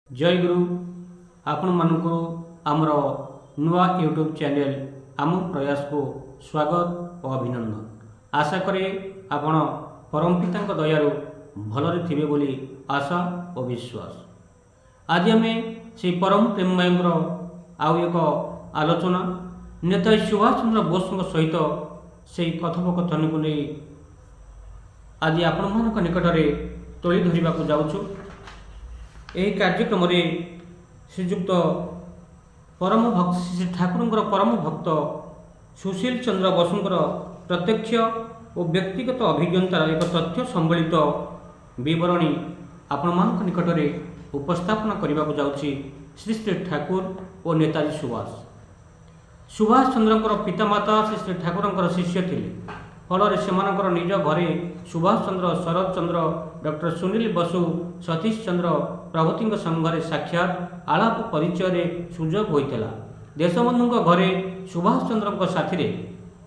जय गुरु आपण मानकु आमर नुआ यूट्यूब चैनल आम प्रयास को स्वागत और अभिनंदन। आशा करे आपण परम पिता दयारु भलरे थिबे बोली आशा और विश्वास। आज आम से परम प्रेममय आउ एक आलोचना नेताजी सुभाष चंद्र बोस सहित से कथोपकथन को नहीं आज आपण मान निकटरे तोली धरवा को जाऊँ। यही कार्यक्रम श्रीजुक्त परम भक्त श्री ठाकुर परम भक्त सुशील चंद्र बोसंकर प्रत्यक्ष और व्यक्तिगत अभिज्ञतार एक तथ्य सम्बलित बरणी आपण मान निकटरे उपस्थापन करने को जाऊँगी। श्री श्री ठाकुर और नेताजी सुभाष चंद्र पितामाता श्री श्री ठाकुर शिष्य थे। फल से निज घरे सुभाष चंद्र शरद चंद्र डॉक्टर सुनील बसु सतीश चंद्र प्रभृति संघरे साक्षात आलाप परिचय सुजोग होता। देशबंधु घरे सुभाष चंद्र साथी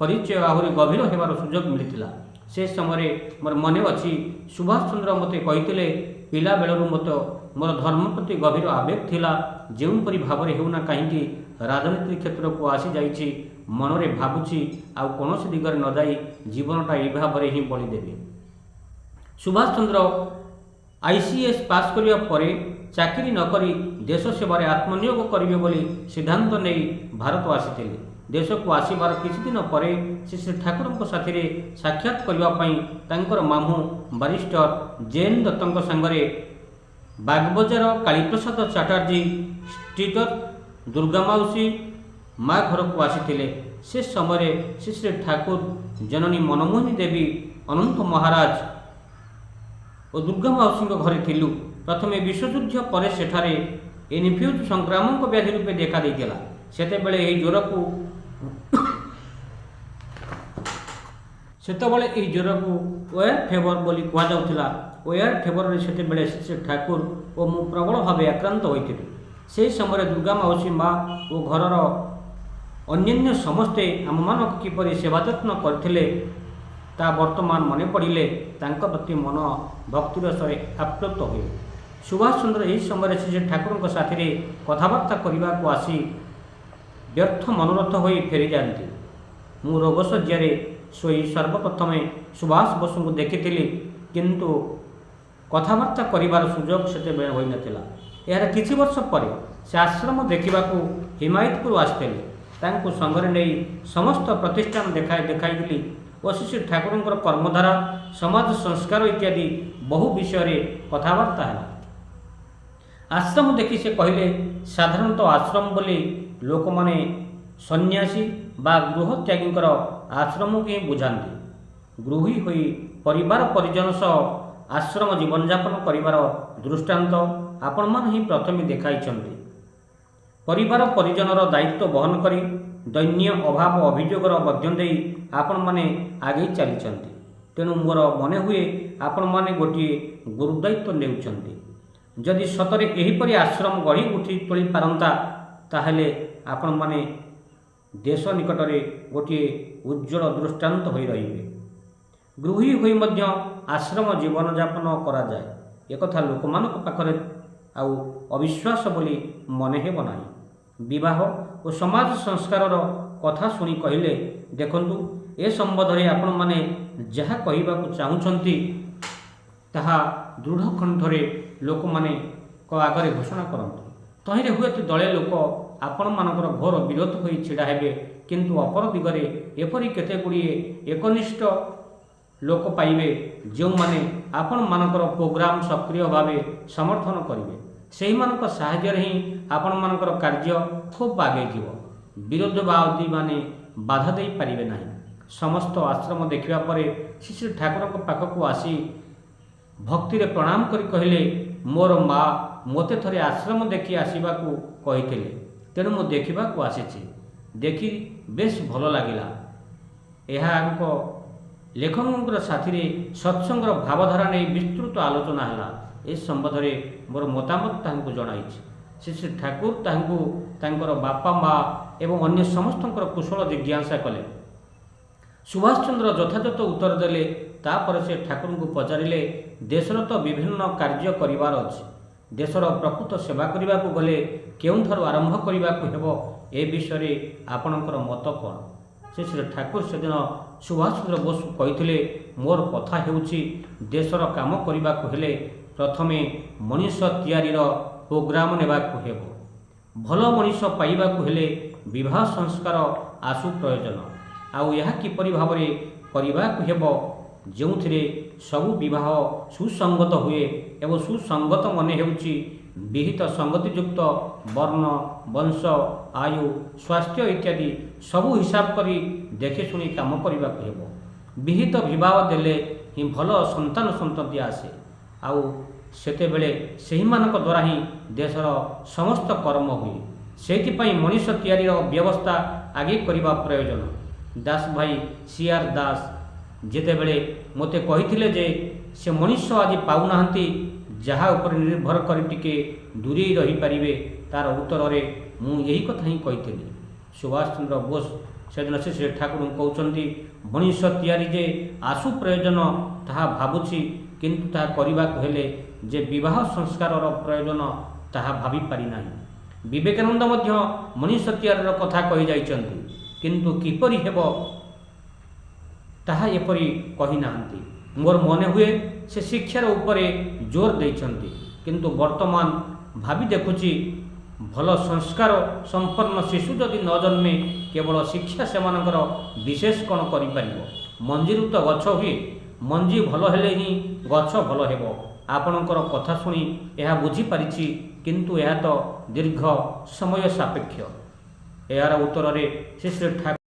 परिचय आहरी गभीर होबार सुजोग मिलता। से समय मोर मन अच्छी सुभाष चंद्र मते कही पिला बेलू मत मोर धर्म प्रति गभीर आवेग थिला। जोपरी भाव में होना कहीं राजनीति क्षेत्र को आसी जाइछि मनरे भावुछि आ कौन दिगरे न जाई जीवनटा यही भाव में ही बलिदेवी। सुभाष चंद्र आईसीएस पास करिया परे चाकरी नकरी देश सेवार आत्मनियोग करिवे बोली सिद्धांत नहीं भारत आसीथिले। देश को आसबार किछि दिन पर श्री श्री ठाकुर साथी साक्षात करने मामू बारिस्टर जैन दत्तों संगरे बागबजार कालीप्रसाद चैटर्जी स्ट्रीटर दुर्गा मौसी माँ घर को आसी से समय श्री श्री ठाकुर जननी मनमोहिनी देवी अनंत महाराज और दुर्गा मौसी घरे थिलु। प्रथमे विश्वयुद्ध पर सेठारे इनफ्यूज संक्रामक व्याधि रूपे देखा देला। सेतेबेले एही ज्वर को सेतेबेले एही ज्वर को ओयर फेवर बोली कहा जाउथिला। ओयर फेवर सेतेबेले श्री ठाकुर और मु प्रबल भाव आक्रांत होइथिलु। से समय दुर्गा मौसी माँ और घरर अन्य समस्ते आम मानक किपरि सेवा यत्न करथिले ता वर्तमान मने पड़िले तांका प्रति मन भक्तिरसरे आप्लुत हुए। सुभाष चंद्र यही समय श्री ठाकुर साथी कथबार्ता करने को आसी व्यर्थ मनोरथ हो फेरी जाती। मु रोगशज्यारे शोई सर्वप्रथमे सुभाष बोस को देखी किंतु कथबार्ता करिवार सुजोग सेते होई नथिला। यार किछि वर्ष पर से आश्रम देखा हिमायतपुर आसते तांको संगरे नहीं समस्त प्रतिष्ठान देखाई और श्री ठाकुर कर्मधारा समाज संस्कार इत्यादि बहु विषय कथबार्ता है। आश्रम देखि से कहले साधारणतः आश्रम बोली लोक माने सन्यासी बा गृह त्यागी आश्रम को ही बुझाती। गृही होई परिवार परिजन सह आश्रम जीवन यापन करिवार दृष्टांत आपण मान ही प्रथमे देखाइछन्ति। परिवार परिजनर दायित्व बहन करी दैन्य अभाव अभियोगर मध्य देई आपण माने आगे चलीछन्ति। तेणु मोर मने हुए आपण माने गोटिए गुरुदायित्व नेउछन्ति। जदि सतरे एहीपरि आश्रम गढ़ी उठी तोली पारंता ताहेले आपण माने देश निकटरे गोटिए उज्जवल दृष्टांत होई रहिबे। गृही होई मध्य आश्रम जीवन यापन करा जाए एकथा लोकमानक पाखरे आउ अविश्वास बोली मने हेब नाही। विवाह और समाज संस्कार कथा शुणी कहले देखंतु ए संबंधरे आपण माने जहा कहिबाकु चाहुछंती ताहा दृढ़ कंठरे लोक माने को आगरे घोषणा करंतु। तहिरे हुए दले लोक आपण मानकर घोर विरोध होई छिड़ा हेबे किंतु अपर दिगरे एपरि केते गुड़िए एकनिष्ठ लोक पाइबे जो माने आपण मानकर प्रोग्राम सक्रिय भावे समर्थन करिवे। सेही मानक साहाय्य ही आपण मानकर कार्य खूब आगे जीव। विरोधवादी माने बाधा दे पारिबे नाही। समस्त आश्रम देखिबा परे श्री श्री ठाकुर पाखक आसी भक्ति रे प्रणाम करी कहले मोर माँ मते थरे आश्रम देखि आसीबाकू कहिथिले तेणु मु देखिबाकू आसीछि। देखि बेस भल लागिला। एहा अंक लेखक साथी सत्संगर भावधारा नहीं विस्तृत आलोचना है। इस संबंध में मोर मतामत तांको जणाइछि। श्री श्री ठाकुर तांकर बापा माँ एवं अन्य समस्त कुशल जिज्ञासा कले। सुभाष चंद्र यथायथ उत्तर देले। तापर से ठाकुर को पचारे देशर तो विभिन्न कार्य करिवार अछि ଦେଶର ପ୍ରକୃତ ସେବା କରିବାକୁ ଗଲେ କେଉଁଠାରୁ ଆରମ୍ଭ କରିବାକୁ ହେବ ଏ ବିଷୟରେ ଆପଣଙ୍କର ମତ କ'ଣ? ଶ୍ରୀ ଠାକୁର ସେଦିନ ସୁଭାଷ ଚନ୍ଦ୍ର ବୋଷ କହିଥିଲେ, ମୋର କଥା ହେଉଛି ଦେଶର କାମ କରିବାକୁ ହେଲେ ପ୍ରଥମେ ମଣିଷ ତିଆରିର ପ୍ରୋଗ୍ରାମ ନେବାକୁ ହେବ। ଭଲ ମଣିଷ ପାଇବାକୁ ହେଲେ ବିବାହ ସଂସ୍କାର ଆଶୁ ପ୍ରୟୋଜନ। ଆଉ ଏହା କିପରି ଭାବରେ କରିବାକୁ ହେବ ଯେଉଁଥିରେ ସବୁ ବିବାହ ସୁସଙ୍ଗତ ହୁଏ ଏବଂ ସୁସଙ୍ଗତ ମନେ ହେଉଛି ବିହିତ ସଂଗତିଯୁକ୍ତ ବର୍ଣ୍ଣ, ବଂଶ, ଆୟୁ, ସ୍ୱାସ୍ଥ୍ୟ ଇତ୍ୟାଦି ସବୁ ହିସାବ କରି ଦେଖି ଶୁଣି କାମ କରିବାକୁ ହେବ। ବିହିତ ବିବାହ ଦେଲେ ହିଁ ଭଲ ସନ୍ତାନ ସନ୍ତତି ଆସେ, ଆଉ ସେତେବେଳେ ସେହିମାନଙ୍କ ଦ୍ୱାରା ହିଁ ଦେଶର ସମସ୍ତ କର୍ମ ହୁଏ। ସେଇଥିପାଇଁ ମଣିଷ ତିଆରିର ବ୍ୟବସ୍ଥା ଆଗେ କରିବା ପ୍ରୟୋଜନ। ଦାସ ଭାଇ ସି.ଆର୍. ଦାସ ଯେତେବେଳେ ମୋତେ କହିଥିଲେ ଯେ ସେ ମଣିଷ ଆଜି ପାଉନାହାନ୍ତି ଯାହା ଉପରେ ନିର୍ଭର କରି ଟିକେ ଦୂରେଇ ରହିପାରିବେ, ତାର ଉତ୍ତରରେ ମୁଁ ଏହି କଥା ହିଁ କହିଥିଲି। ସୁଭାଷ ଚନ୍ଦ୍ର ବୋଷ ସେଦିନ ଶ୍ରୀ ଠାକୁରଙ୍କୁ କହୁଛନ୍ତି, ମଣିଷ ତିଆରି ଯେ ଆଶୁ ପ୍ରୟୋଜନ ତାହା ଭାବୁଛି, କିନ୍ତୁ ତାହା କରିବାକୁ ହେଲେ ଯେ ବିବାହ ସଂସ୍କାରର ପ୍ରୟୋଜନ ତାହା ଭାବିପାରି ନାହିଁ। ବିବେକାନନ୍ଦ ମଧ୍ୟ ମଣିଷ ତିଆରିର କଥା କହିଯାଇଛନ୍ତି, କିନ୍ତୁ କିପରି ହେବ ତାହା ଏପରି କହିନାହାନ୍ତି। ମୋର ମନେ ହୁଏ ସେ ଶିକ୍ଷାର ଉପରେ ଜୋର ଦେଇଛନ୍ତି, କିନ୍ତୁ ବର୍ତ୍ତମାନ ଭାବି ଦେଖୁଛି ଭଲ ସଂସ୍କାର ସମ୍ପନ୍ନ ଶିଶୁ ଯଦି ନ ଜନ୍ମେ କେବଳ ଶିକ୍ଷା ସେମାନଙ୍କର ବିଶେଷ କ'ଣ କରିପାରିବ? ମଞ୍ଜିରୁ ତ ଗଛ ହୁଏ, ମଞ୍ଜି ଭଲ ହେଲେ ହିଁ ଗଛ ଭଲ ହେବ। ଆପଣଙ୍କର କଥା ଶୁଣି ଏହା ବୁଝିପାରିଛି, କିନ୍ତୁ ଏହା ତ ଦୀର୍ଘ ସମୟ ସାପେକ୍ଷ। ଏହାର ଉତ୍ତରରେ ଶ୍ରୀ ଠାକୁର